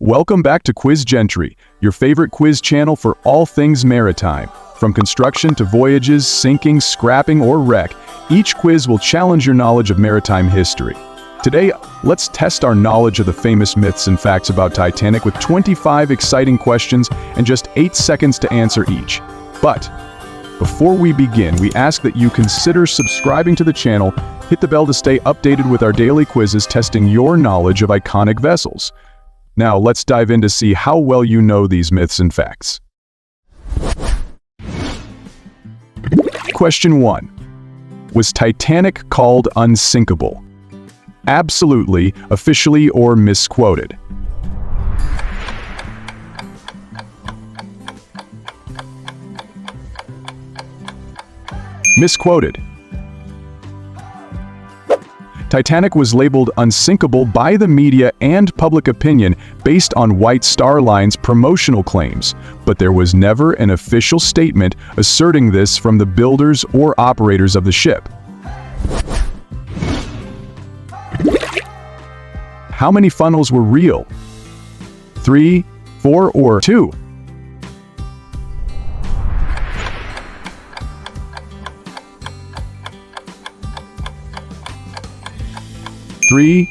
Welcome back to Quiz Gentry, your favorite quiz channel for all things maritime. From construction to voyages, sinking, scrapping, or wreck, each quiz will challenge your knowledge of maritime history. Today, let's test our knowledge of the famous myths and facts about Titanic with 25 exciting questions and just 8 seconds to answer each. But before we begin, we ask that you consider subscribing to the channel, hit the bell to stay updated with our daily quizzes testing your knowledge of iconic vessels. Now, let's dive in to see how well you know these myths and facts. Question 1. Was Titanic called unsinkable? Absolutely, officially, or misquoted? Misquoted. Titanic was labeled unsinkable by the media and public opinion based on White Star Line's promotional claims, but there was never an official statement asserting this from the builders or operators of the ship. How many funnels were real? 3, 4, or 2? 3.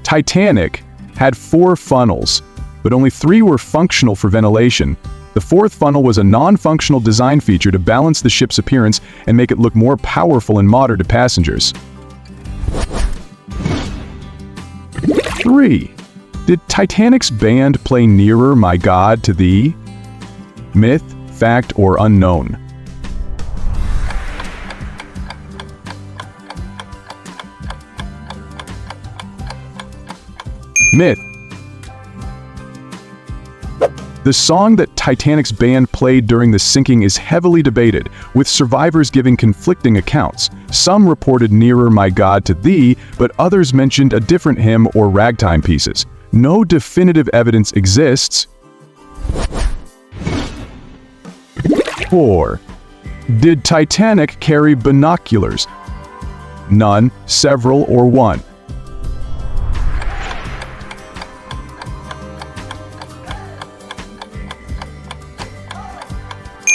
Titanic had 4 funnels, but only 3 were functional for ventilation. The 4th funnel was a non-functional design feature to balance the ship's appearance and make it look more powerful and modern to passengers. 3. Did Titanic's band play Nearer, My God, to Thee? Myth, fact, or unknown? Myth. The song that Titanic's band played during the sinking is heavily debated, with survivors giving conflicting accounts. Some reported Nearer, My God, to Thee, but others mentioned a different hymn or ragtime pieces. No definitive evidence exists. 4. Did Titanic carry binoculars? None, several, or one?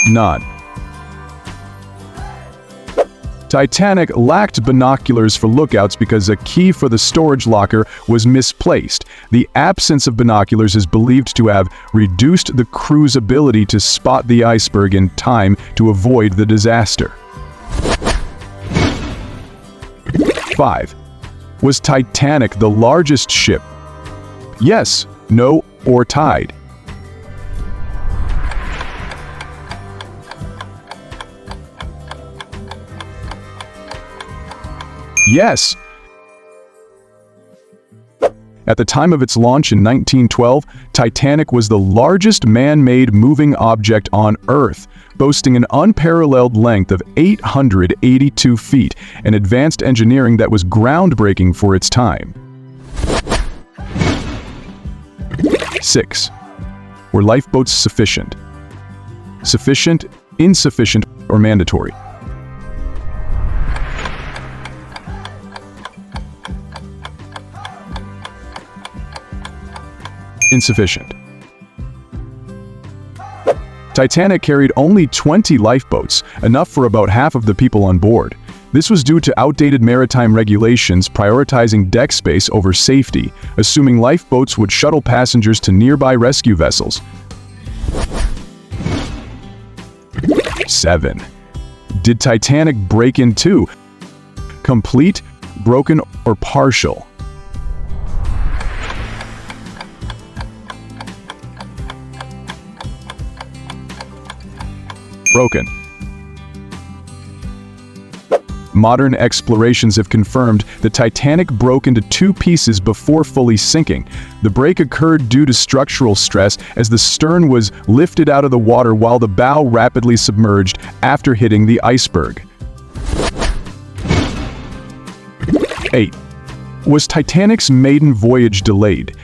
None. Titanic lacked binoculars for lookouts because a key for the storage locker was misplaced. The absence of binoculars is believed to have reduced the crew's ability to spot the iceberg in time to avoid the disaster. 5. Was Titanic the largest ship? Yes, no, or tied? Yes. At the time of its launch in 1912, Titanic was the largest man-made moving object on Earth, boasting an unparalleled length of 882 feet and advanced engineering that was groundbreaking for its time. 6. Were lifeboats sufficient? Sufficient, insufficient, or mandatory? Insufficient. Titanic carried only 20 lifeboats, enough for about half of the people on board. This was due to outdated maritime regulations prioritizing deck space over safety, assuming lifeboats would shuttle passengers to nearby rescue vessels. 7. Did Titanic break in two? Complete, broken, or partial? Broken. Modern explorations have confirmed the Titanic broke into 2 pieces before fully sinking. The break occurred due to structural stress as the stern was lifted out of the water while the bow rapidly submerged after hitting the iceberg. 8. Was Titanic's maiden voyage delayed?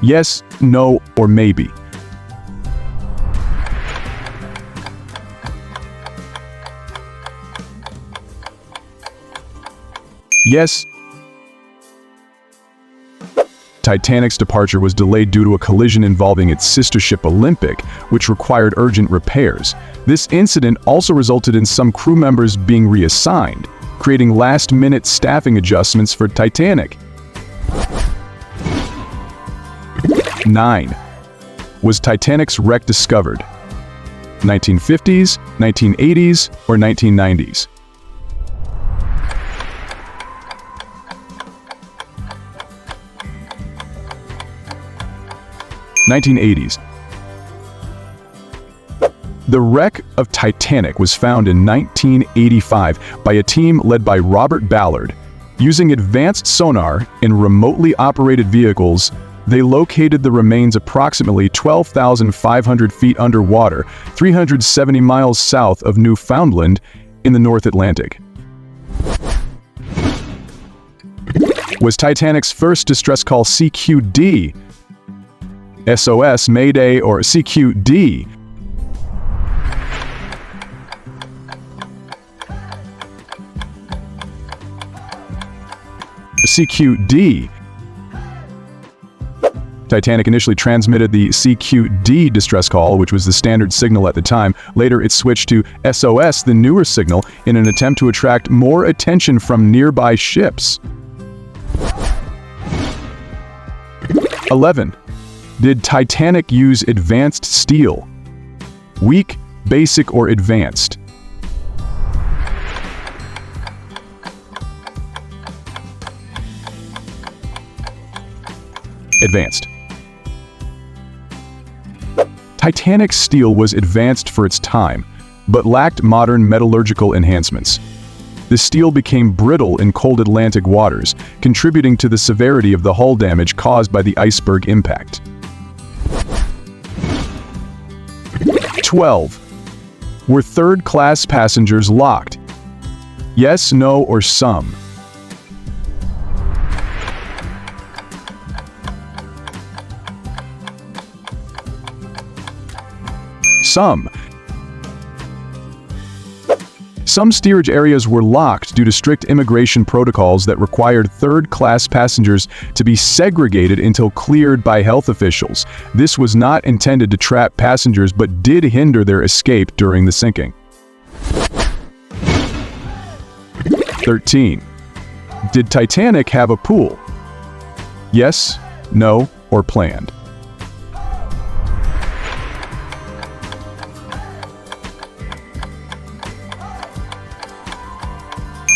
Yes, no, or maybe? Yes. Titanic's departure was delayed due to a collision involving its sister ship Olympic, which required urgent repairs. This incident also resulted in some crew members being reassigned, creating last-minute staffing adjustments for Titanic. 9. Was Titanic's wreck discovered? 1950s, 1980s, or 1990s? (1980s). The wreck of Titanic was found in 1985 by a team led by Robert Ballard. Using advanced sonar and remotely operated vehicles, they located the remains approximately 12,500 feet underwater, 370 miles south of Newfoundland in the North Atlantic. Was Titanic's first distress call CQD, SOS, Mayday, or CQD? CQD. Titanic initially transmitted the CQD distress call, which was the standard signal at the time. Later, it switched to SOS, the newer signal, in an attempt to attract more attention from nearby ships. 11. Did Titanic use advanced steel? Weak, basic, or advanced? Advanced. Titanic's steel was advanced for its time, but lacked modern metallurgical enhancements. The steel became brittle in cold Atlantic waters, contributing to the severity of the hull damage caused by the iceberg impact. 12. Were third-class passengers locked? Yes, no, or some? Some. Some steerage areas were locked due to strict immigration protocols that required third-class passengers to be segregated until cleared by health officials. This was not intended to trap passengers but did hinder their escape during the sinking. 13. Did Titanic have a pool? Yes, no, or planned?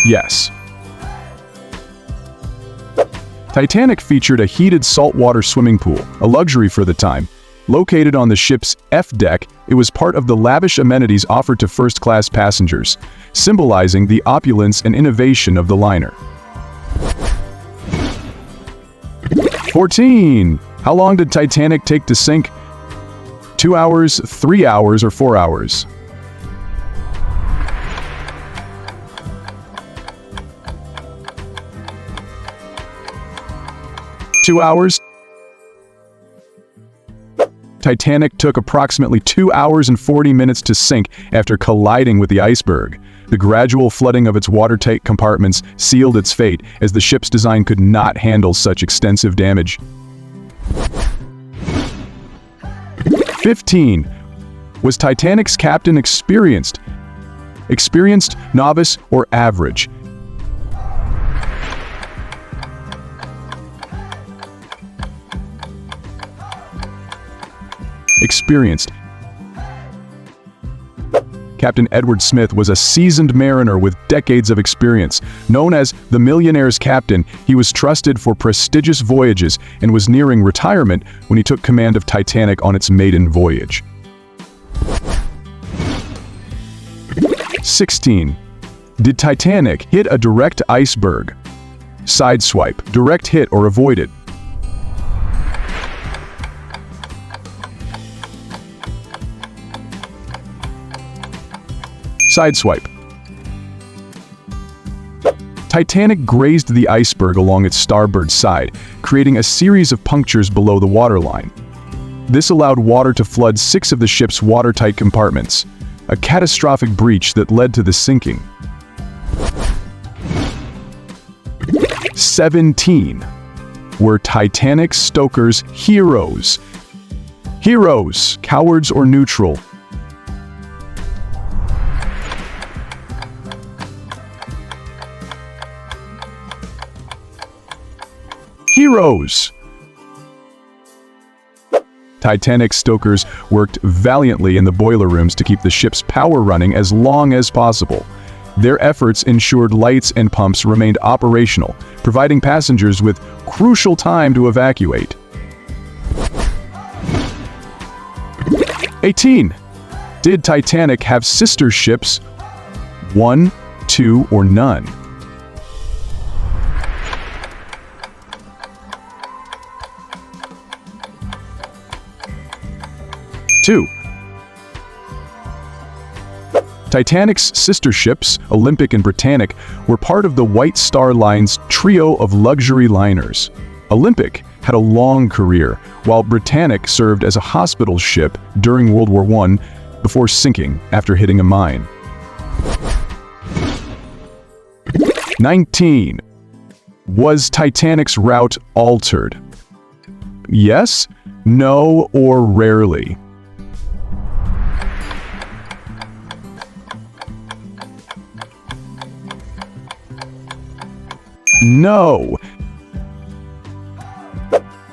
Yes. Titanic featured a heated saltwater swimming pool, a luxury for the time. Located on the ship's F deck, it was part of the lavish amenities offered to first-class passengers, symbolizing the opulence and innovation of the liner. 14. How long did Titanic take to sink? 2 hours, 3 hours, or 4 hours? (2 hours). Titanic took approximately 2 hours and 40 minutes to sink after colliding with the iceberg. The gradual flooding of its watertight compartments sealed its fate, as the ship's design could not handle such extensive damage. 15. Was Titanic's captain experienced? Experienced, novice, or average? Experienced. Captain Edward Smith was a seasoned mariner with decades of experience. Known as the Millionaire's Captain, he was trusted for prestigious voyages and was nearing retirement when he took command of Titanic on its maiden voyage. 16. Did Titanic hit a direct iceberg? Sideswipe, direct hit, or avoided? Sideswipe. Titanic grazed the iceberg along its starboard side, creating a series of punctures below the waterline. This allowed water to flood 6 of the ship's watertight compartments, a catastrophic breach that led to the sinking. 17. were Titanic stokers heroes? Heroes, cowards, or neutral? Heroes. Titanic stokers worked valiantly in the boiler rooms to keep the ship's power running as long as possible. Their efforts ensured lights and pumps remained operational, providing passengers with crucial time to evacuate. 18. Did Titanic have sister ships? 1, 2, or none? Two. Titanic's sister ships, Olympic and Britannic, were part of the White Star Line's trio of luxury liners. Olympic had a long career, while Britannic served as a hospital ship during World War I before sinking after hitting a mine. 19. Was Titanic's route altered? Yes, no, or rarely? No.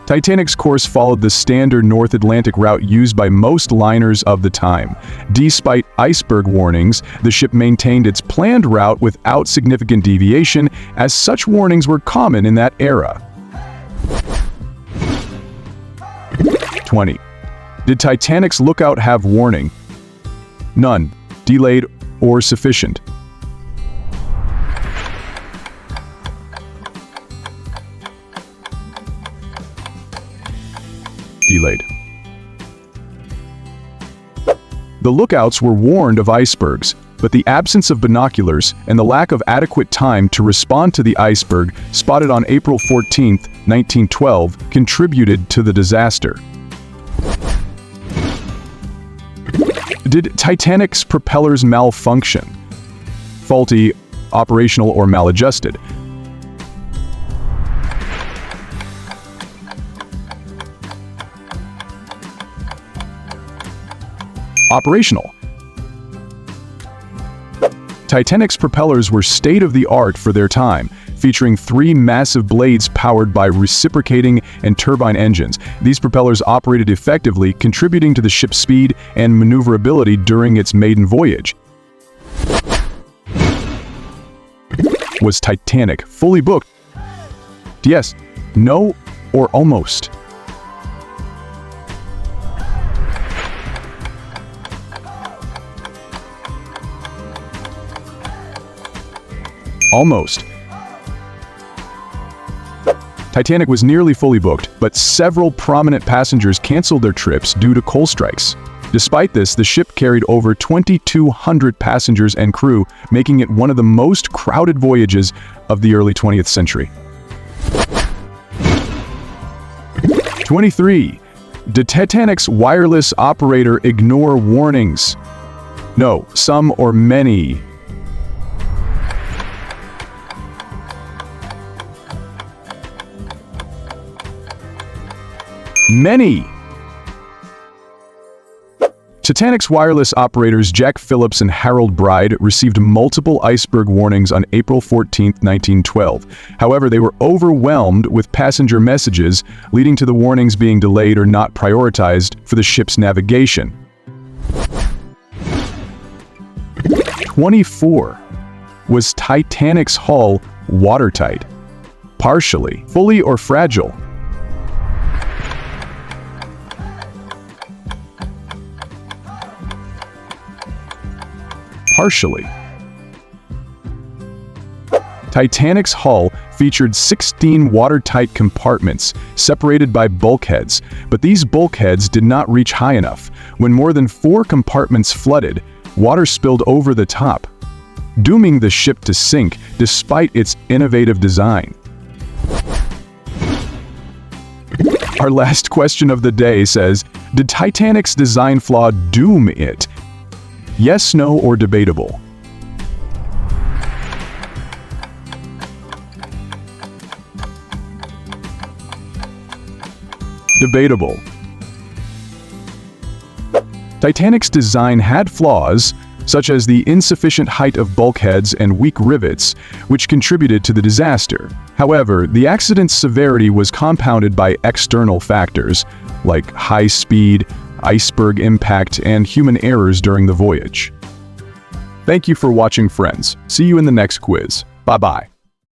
Titanic's course followed the standard North Atlantic route used by most liners of the time. Despite iceberg warnings, the ship maintained its planned route without significant deviation, as such warnings were common in that era. 20. Did Titanic's lookout have warning? None, delayed, or sufficient? Delayed. The lookouts were warned of icebergs, but the absence of binoculars and the lack of adequate time to respond to the iceberg spotted on April 14, 1912, contributed to the disaster. Did Titanic's propellers malfunction? Faulty, operational, or maladjusted? Operational. Titanic's propellers were state-of-the-art for their time, featuring 3 massive blades powered by reciprocating and turbine engines. These propellers operated effectively, contributing to the ship's speed and maneuverability during its maiden voyage. Was Titanic fully booked? Yes, no, or almost? Almost. Titanic was nearly fully booked, but several prominent passengers canceled their trips due to coal strikes. Despite this, the ship carried over 2,200 passengers and crew, making it one of the most crowded voyages of the early 20th century. 23. Did Titanic's wireless operator ignore warnings? No, some or many. Many. Titanic's wireless operators Jack Phillips and Harold Bride received multiple iceberg warnings on April 14, 1912. However, they were overwhelmed with passenger messages, leading to the warnings being delayed or not prioritized for the ship's navigation. 24. Was Titanic's hull watertight? Partially, fully, or fragile? Partially. Titanic's hull featured 16 watertight compartments separated by bulkheads, but these bulkheads did not reach high enough. When more than 4 compartments flooded, water spilled over the top, dooming the ship to sink despite its innovative design. Our last question of the day says, did Titanic's design flaw doom it? Yes, no, or debatable? Debatable. Titanic's design had flaws, such as the insufficient height of bulkheads and weak rivets, which contributed to the disaster. However, the accident's severity was compounded by external factors, like high speed, iceberg impact, and human errors during the voyage. Thank you for watching, friends. See you in the next quiz. Bye-bye.